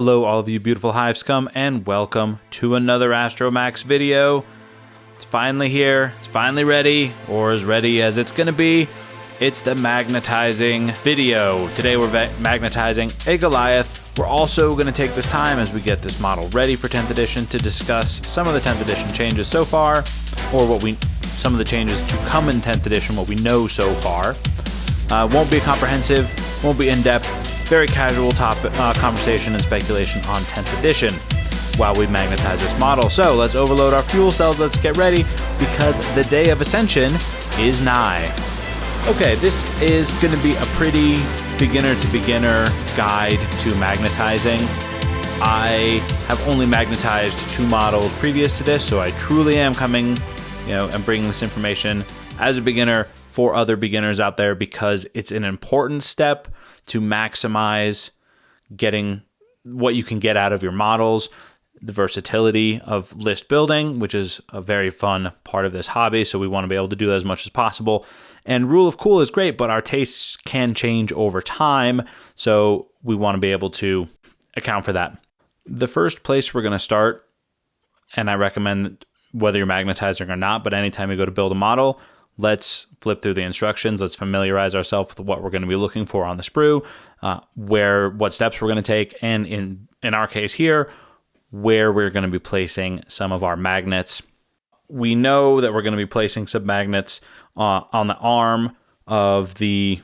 Hello all of you beautiful Hive scum, and welcome to another Astromax video. It's finally here, it's finally ready, or as ready as it's gonna be. It's the magnetizing video. Today we're magnetizing a Goliath. We're also gonna take this time as we get this model ready for 10th edition to discuss some of the 10th edition changes so far, or some of the changes to come in 10th edition, what we know so far. Won't be comprehensive, won't be in-depth, very casual topic, conversation and speculation on 10th edition while we magnetize this model. So let's overload our fuel cells, let's get ready, because the day of ascension is nigh. Okay, this is going to be a pretty beginner-to-beginner guide to magnetizing. I have only magnetized 2 models previous to this, so I truly am coming, and bringing this information as a beginner for other beginners out there, because it's an important step to maximize getting what you can get out of your models, the versatility of list building, which is a very fun part of this hobby. So we want to be able to do that as much as possible. And rule of cool is great, but our tastes can change over time. So we want to be able to account for that. The first place we're going to start, and I recommend whether you're magnetizing or not, but anytime you go to build a model, let's flip through the instructions. Let's familiarize ourselves with what we're going to be looking for on the sprue, what steps we're going to take, and in our case here, where we're going to be placing some of our magnets. We know that we're going to be placing some magnets on the arm of the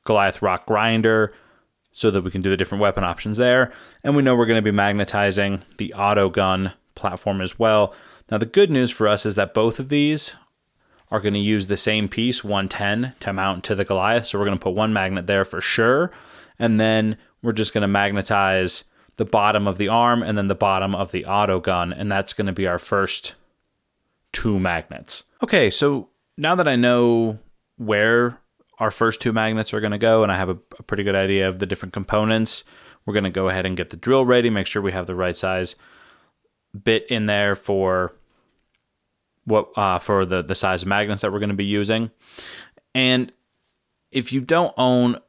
Goliath rock grinder so that we can do the different weapon options there. And we know we're going to be magnetizing the auto gun platform as well. Now, the good news for us is that both of these are going to use the same piece, 110, to mount to the Goliath. So we're going to put one magnet there for sure. And then we're just going to magnetize the bottom of the arm and then the bottom of the auto gun. And that's going to be our first 2 magnets. Okay, so now that I know where our first 2 magnets are going to go, and I have a pretty good idea of the different components, we're going to go ahead and get the drill ready, make sure we have the right size bit in there for the size of magnets that we're going to be using. And if you don't own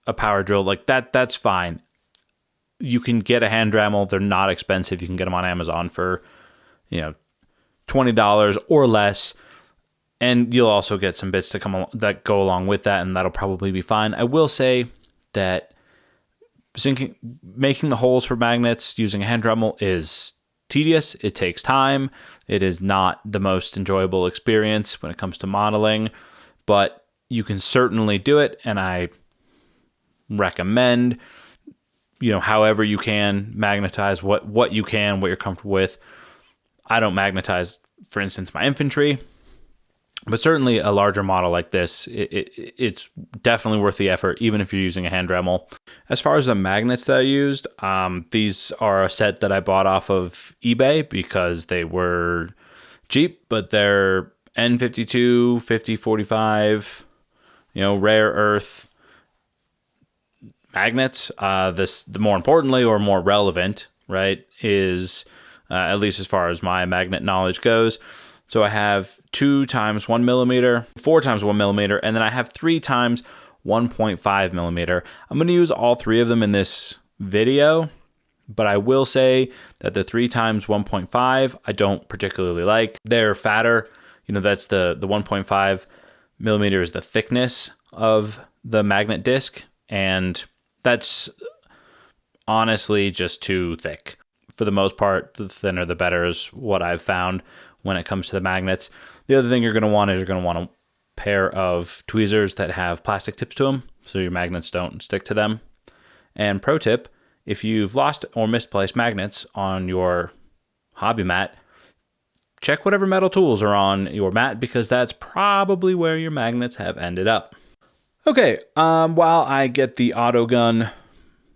a power drill like that, that's fine. You can get a hand Dremel. They're not expensive. You can get them on Amazon for, $20 or less. And you'll also get some bits that go along with that, and that'll probably be fine. I will say that making the holes for magnets using a hand Dremel is tedious. It takes time. It is not the most enjoyable experience when it comes to modeling, but you can certainly do it. And I recommend, however you can magnetize what you can, what you're comfortable with. I don't magnetize, for instance, my infantry, but certainly a larger model like this, it's definitely worth the effort, even if you're using a hand Dremel. As far as the magnets that I used, these are a set that I bought off of eBay because they were cheap, but they're N52, 5045, rare earth magnets. The more importantly, or more relevant, right, is at least as far as my magnet knowledge goes. So I have 2 times 1 millimeter, 4 times 1 millimeter, and then I have 3 times 1.5 millimeter. I'm going to use all 3 of them in this video, but I will say that the 3 times 1.5 I don't particularly like. They're fatter. That's the 1.5 millimeter is the thickness of the magnet disc, and that's honestly just too thick. For the most part, the thinner the better is what I've found when it comes to the magnets. The other thing you're going to want a pair of tweezers that have plastic tips to them, so your magnets don't stick to them. And pro tip, if you've lost or misplaced magnets on your hobby mat, check whatever metal tools are on your mat, because that's probably where your magnets have ended up. Okay, while I get the auto gun,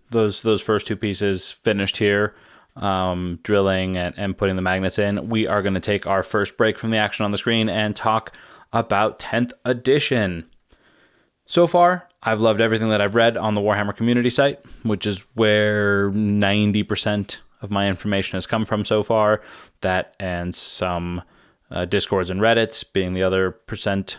those first 2 pieces finished here, drilling and putting the magnets in, we are going to take our first break from the action on the screen and talk about 10th edition. So far, I've loved everything that I've read on the Warhammer community site, which is where 90% of my information has come from so far. That and some Discords and Reddits being the other percent.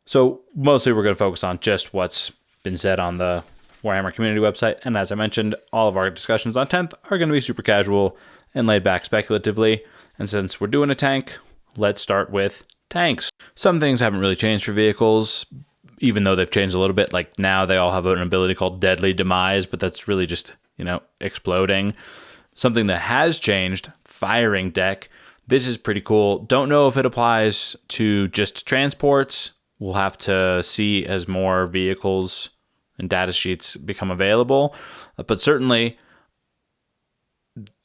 So mostly we're going to focus on just what's been said on the Warhammer community website. And as I mentioned, all of our discussions on 10th are going to be super casual and laid back speculatively. And since we're doing a tank, let's start with tanks. Some things haven't really changed for vehicles, even though they've changed a little bit. Like now they all have an ability called Deadly Demise, but that's really just, exploding. Something that has changed, firing deck. This is pretty cool. Don't know if it applies to just transports. We'll have to see as more vehicles and data sheets become available. But certainly,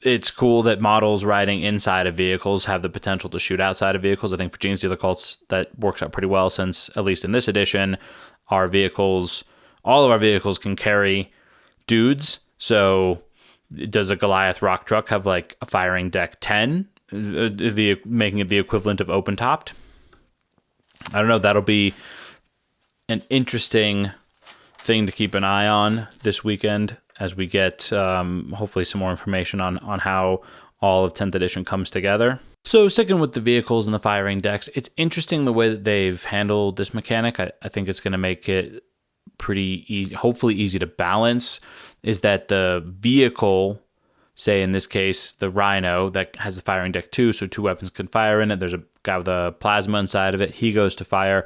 it's cool that models riding inside of vehicles have the potential to shoot outside of vehicles. I think for Gene Stealer Cults, that works out pretty well since, at least in this edition, all of our vehicles can carry dudes. So does a Goliath rock truck have like a firing deck 10, making it the equivalent of open topped? I don't know. That'll be an interesting thing to keep an eye on this weekend as we get hopefully some more information on how all of 10th edition comes together. So sticking with the vehicles and the firing decks, it's interesting the way that they've handled this mechanic. I think it's going to make it pretty easy, hopefully easy to balance, is that the vehicle, say in this case, the Rhino that has the firing deck 2, so 2 weapons can fire in it. There's a guy with a plasma inside of it. He goes to fire.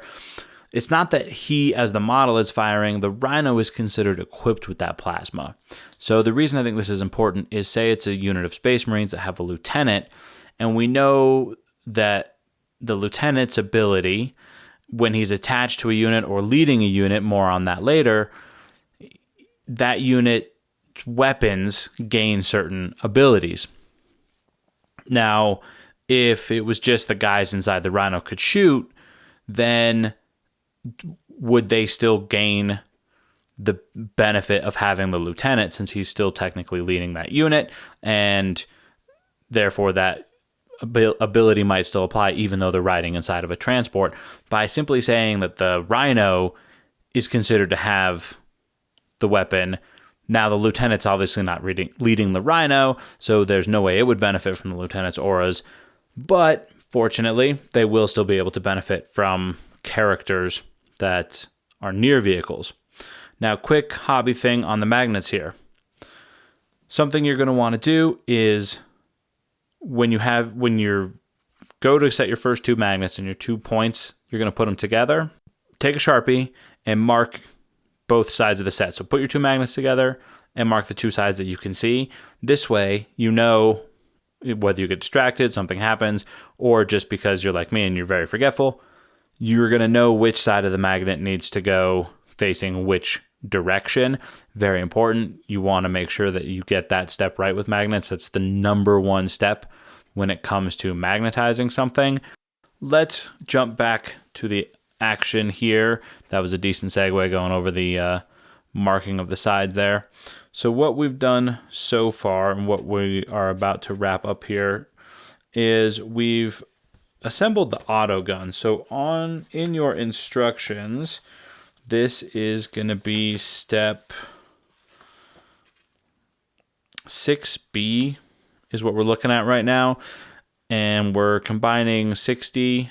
It's not that he, as the model, is firing. The Rhino is considered equipped with that plasma. So the reason I think this is important is, say it's a unit of Space Marines that have a lieutenant, and we know that the lieutenant's ability, when he's attached to a unit or leading a unit, more on that later, that unit's weapons gain certain abilities. Now, if it was just the guys inside the Rhino could shoot, then would they still gain the benefit of having the lieutenant, since he's still technically leading that unit, and therefore that ability might still apply even though they're riding inside of a transport? By simply saying that the Rhino is considered to have the weapon, now the lieutenant's obviously not leading the Rhino, so there's no way it would benefit from the lieutenant's auras, but fortunately they will still be able to benefit from characters that are near vehicles. Now, quick hobby thing on the magnets here. Something you're going to want to do is when you go to set your first 2 magnets and your 2 points, you're going to put them together. Take a Sharpie and mark both sides of the set. So put your 2 magnets together and mark the 2 sides that you can see. This way, you know whether you get distracted, something happens, or just because you're like me and you're very forgetful, you're going to know which side of the magnet needs to go facing which direction. Very important. You want to make sure that you get that step right with magnets. That's the number 1 step when it comes to magnetizing something. Let's jump back to the action here. That was a decent segue going over the marking of the sides there. So what we've done so far and what we are about to wrap up here is we've assembled the auto gun. So in your instructions, this is going to be step 6B is what we're looking at right now. And we're combining 60.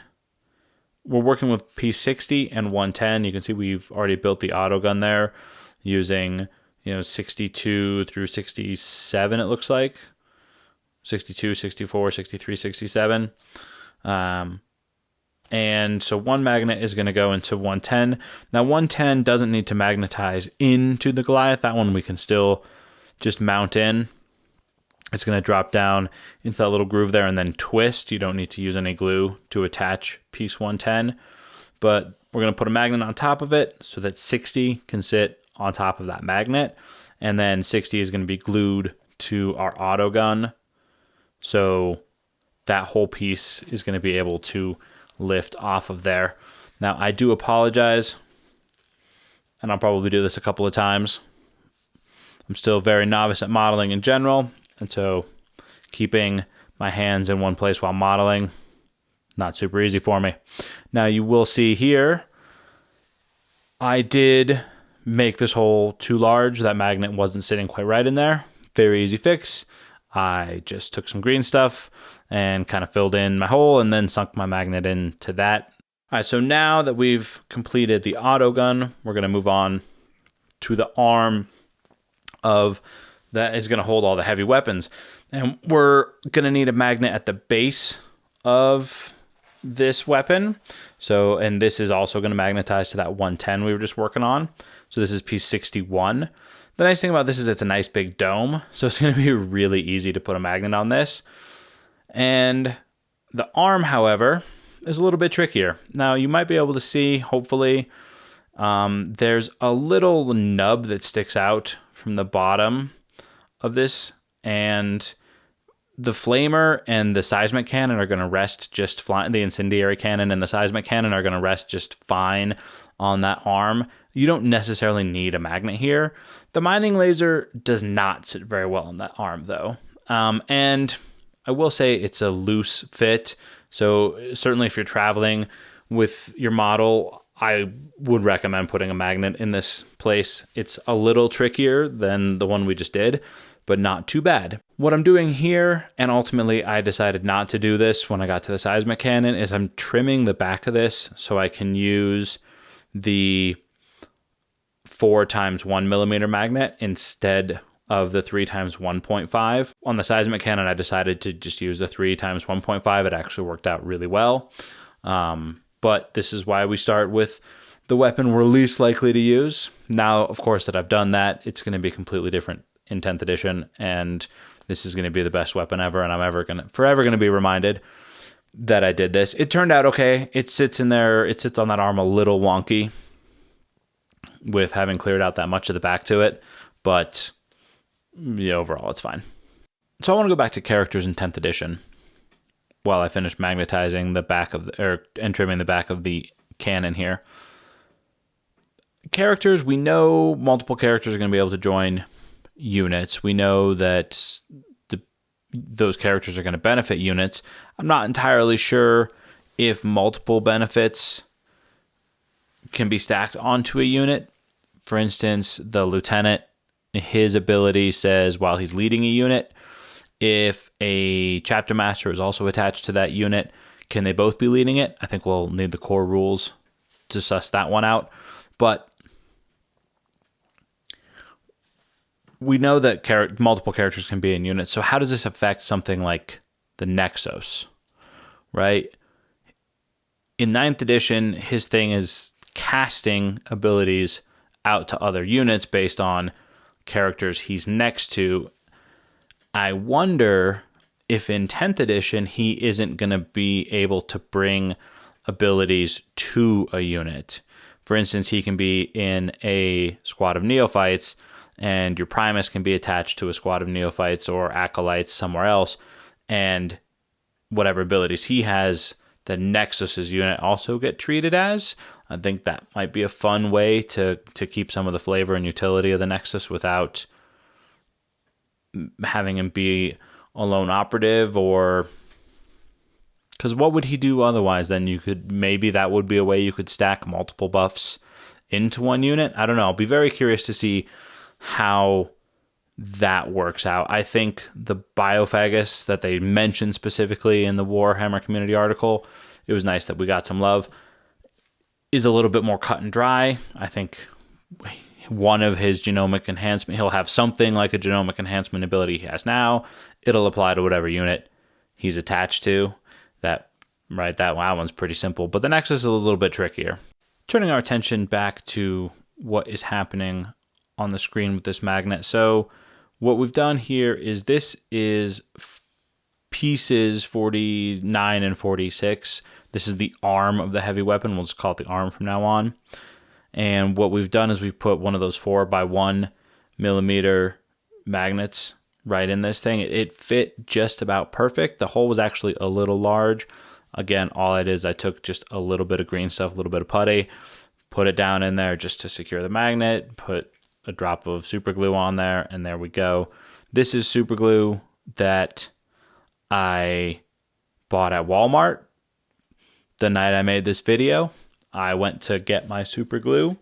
We're working with P60 and 110. You can see we've already built the auto gun there using 62 through 67, it looks like. 62, 64, 63, 67. And so 1 magnet is going to go into 110. Now 110 doesn't need to magnetize into the Goliath. That one we can still just mount in. It's going to drop down into that little groove there and then twist. You don't need to use any glue to attach piece 110. But we're going to put a magnet on top of it so that 60 can sit on top of that magnet. And then 60 is going to be glued to our auto gun. So that whole piece is going to be able to lift off of there. Now, I do apologize, and I'll probably do this a couple of times. I'm still very novice at modeling in general, and so keeping my hands in one place while modeling, not super easy for me. Now, you will see here, I did make this hole too large. That magnet wasn't sitting quite right in there. Very easy fix. I just took some green stuff and kind of filled in my hole and then sunk my magnet into that. All right, so now that we've completed the auto gun, we're going to move on to the arm of that is going to hold all the heavy weapons. And we're going to need a magnet at the base of this weapon. So, and this is also going to magnetize to that 110 we were just working on. So this is piece 61. The nice thing about this is it's a nice big dome. So it's going to be really easy to put a magnet on this. And the arm, however, is a little bit trickier. Now you might be able to see, hopefully, there's a little nub that sticks out from the bottom of this, and the flamer and the seismic cannon are going to rest just fine. The incendiary cannon and the seismic cannon are going to rest just fine on that arm. You don't necessarily need a magnet here. The mining laser does not sit very well on that arm, though. And I will say it's a loose fit. So certainly if you're traveling with your model, I would recommend putting a magnet in this place. It's a little trickier than the one we just did, but not too bad. What I'm doing here, and ultimately I decided not to do this when I got to the seismic cannon, is I'm trimming the back of this so I can use the 4x1 millimeter magnet instead of the 3x 1.5. On the seismic cannon, I decided to just use the 3x 1.5. It actually worked out really well. But this is why we start with the weapon we're least likely to use. Now, of course, that I've done that, it's going to be completely different in 10th edition, and this is going to be the best weapon ever, and I'm forever going to be reminded that I did this. It turned out okay. It sits in there. It sits on that arm a little wonky with having cleared out that much of the back to it, but yeah, overall it's fine. So I want to go back to characters in 10th edition while I finish magnetizing the back of and trimming the back of the cannon here. Characters, we know multiple characters are going to be able to join units. We know that those characters are going to benefit units. I'm not entirely sure if multiple benefits can be stacked onto a unit. For instance, the lieutenant, his ability says while he's leading a unit, if a chapter master is also attached to that unit, can they both be leading it? I think we'll need the core rules to suss that one out. But we know that multiple characters can be in units. So how does this affect something like the Nexus, right? In 9th edition, his thing is casting abilities out to other units based on characters he's next to. I wonder if in 10th edition, he isn't going to be able to bring abilities to a unit. For instance, he can be in a squad of neophytes, and your Primus can be attached to a squad of neophytes or acolytes somewhere else, and whatever abilities he has, the Nexus's unit also get treated as. I think that might be a fun way to keep some of the flavor and utility of the Nexus without having him be a lone operative, or because what would he do otherwise? Then maybe that would be a way you could stack multiple buffs into one unit. I don't know. I'll be very curious to see how that works out. I think the Biophagus that they mentioned specifically in the Warhammer community article, it was nice that we got some love, is a little bit more cut and dry. I think one of his genomic enhancement, he'll have something like a genomic enhancement ability he has now. It'll apply to whatever unit he's attached to. That one's pretty simple, but the Nexus is a little bit trickier. Turning our attention back to what is happening on the screen with this magnet. So what we've done here is this is pieces 49 and 46. This is the arm of the heavy weapon. We'll just call it the arm from now on. And what we've done is we've put one of those 4x1 millimeter magnets right in this thing. It fit just about perfect. The hole was actually a little large. Again, all it is, I took just a little bit of green stuff, a little bit of putty, put it down in there just to secure the magnet, put a drop of super glue on there, and there we go. This is super glue that I bought at Walmart the night I made this video. I went to get my super glue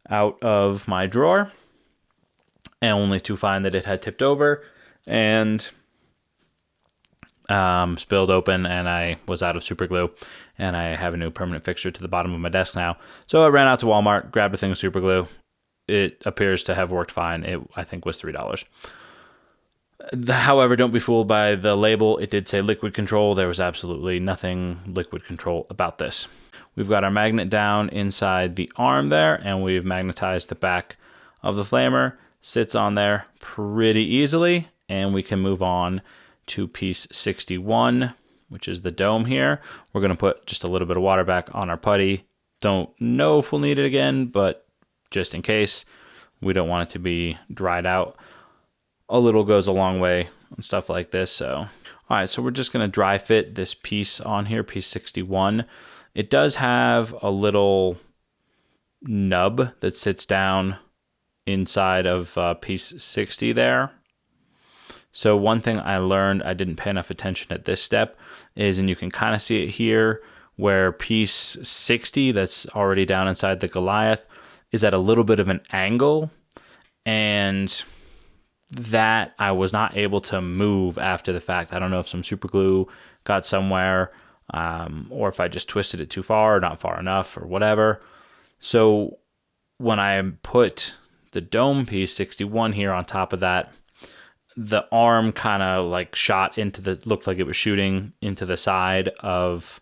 out of my drawer, and only to find that it had tipped over and spilled open, and I was out of super glue, and I have a new permanent fixture to the bottom of my desk now. So I ran out to Walmart, grabbed a thing of super glue. it appears to have worked fine. It, I think, was $3. However, don't be fooled by the label. It did say liquid control. There was absolutely nothing liquid control about this. We've got our magnet down inside the arm there, and we've magnetized the back of the flamer. Sits on there pretty easily, and we can move on to piece 61, which is the dome here. We're going to put just a little bit of water back on our putty. Don't know if we'll need it again, but just in case, we don't want it to be dried out. A little goes a long way on stuff like this. So, all right, so we're just going to dry fit this piece on here, piece 61. It does have a little nub that sits down inside of piece 60 there. So one thing I learned, I didn't pay enough attention at this step, is, and you can kind of see it here, where piece 60 that's already down inside the Goliath is at a little bit of an angle, and that I was not able to move after the fact. I don't know if some super glue got somewhere, or if I just twisted it too far or not far enough or whatever. So when I put the dome piece 61 here on top of that, the arm kind of like shot into the, looked like it was shooting into the side of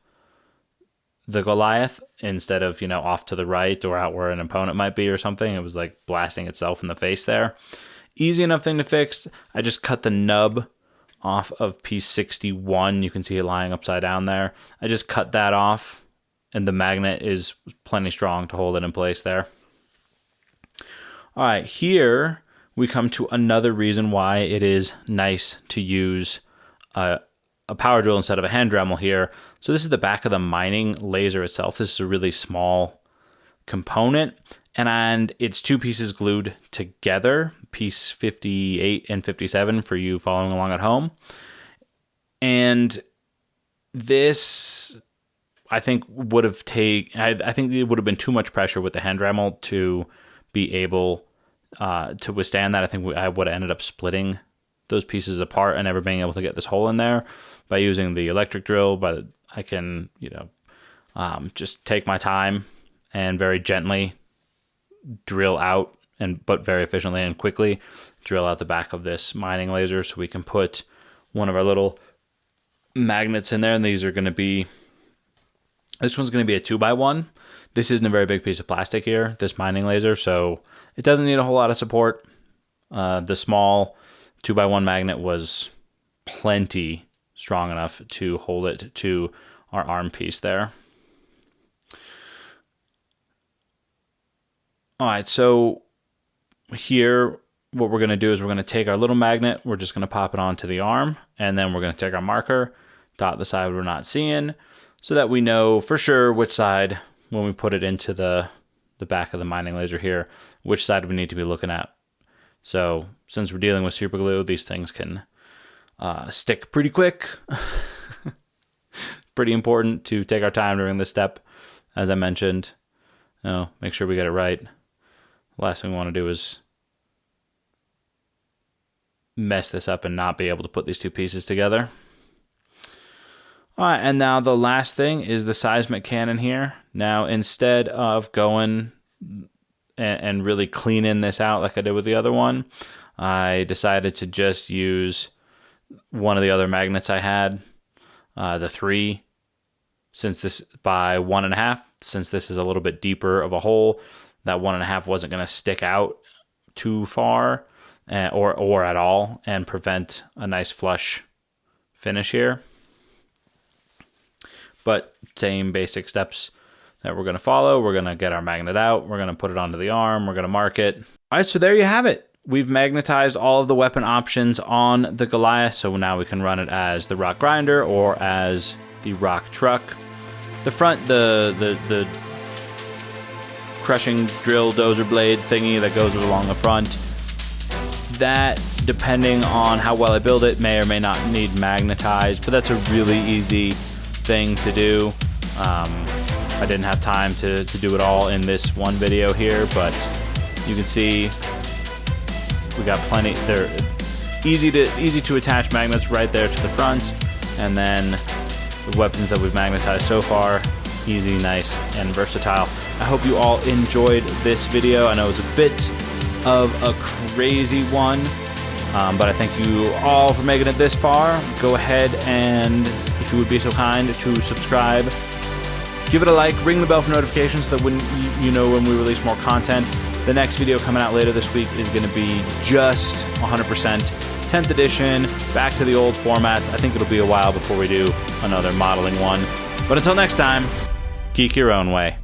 the Goliath instead of, off to the right or out where an opponent might be or something. It was like blasting itself in the face there. Easy enough thing to fix. I just cut the nub off of piece 61. You can see it lying upside down there. I just cut that off, and the magnet is plenty strong to hold it in place there. All right, here we come to another reason why it is nice to use a power drill instead of a hand Dremel here. So this is the back of the mining laser itself. This is a really small component, and it's two pieces glued together, piece 58 and 57 for you following along at home. And this, I think, would have I think it would have been too much pressure with the hand Dremel to be able to withstand that. I think I would have ended up splitting those pieces apart and never being able to get this hole in there. By using the electric drill, but I can, just take my time and very gently drill out, but very efficiently and quickly drill out the back of this mining laser, so we can put one of our little magnets in there. And these are going to be, this one's going to be a 2x1. This isn't a very big piece of plastic here, this mining laser, so it doesn't need a whole lot of support. The small 2x1 magnet was plenty strong enough to hold it to our arm piece there. All right, so here what we're going to do is we're going to take our little magnet, we're just going to pop it onto the arm, and then we're going to take our marker, dot the side we're not seeing, so that we know for sure which side, when we put it into the back of the mining laser here, which side we need to be looking at. So since we're dealing with super glue, these things can stick pretty quick. Pretty important to take our time during this step, as I mentioned. Make sure we get it right. The last thing we want to do is mess this up and not be able to put these two pieces together. All right, and now the last thing is the seismic cannon here. Now, instead of going and really cleaning this out like I did with the other one, I decided to just use one of the other magnets I had, the 3, since this by 1.5, since this is a little bit deeper of a hole, that 1.5 wasn't going to stick out too far or at all and prevent a nice flush finish here. But same basic steps that we're going to follow. We're going to get our magnet out. We're going to put it onto the arm. We're going to mark it. All right, so there you have it. We've magnetized all of the weapon options on the Goliath, so now we can run it as the rock grinder or as the rock truck. The front, the crushing drill dozer blade thingy that goes along the front, that, depending on how well I build it, may or may not need magnetized, but that's a really easy thing to do. I didn't have time to do it all in this one video here, but you can see we got plenty. They're easy to attach magnets right there to the front, and then the weapons that we've magnetized so far, easy, nice, and versatile. I hope you all enjoyed this video. I know it was a bit of a crazy one, but I thank you all for making it this far. Go ahead and, if you would be so kind, to subscribe. Give it a like, ring the bell for notifications so that when you know when we release more content. The next video coming out later this week is going to be just 100% 10th edition, back to the old formats. I think it'll be a while before we do another modeling one. But until next time, geek your own way.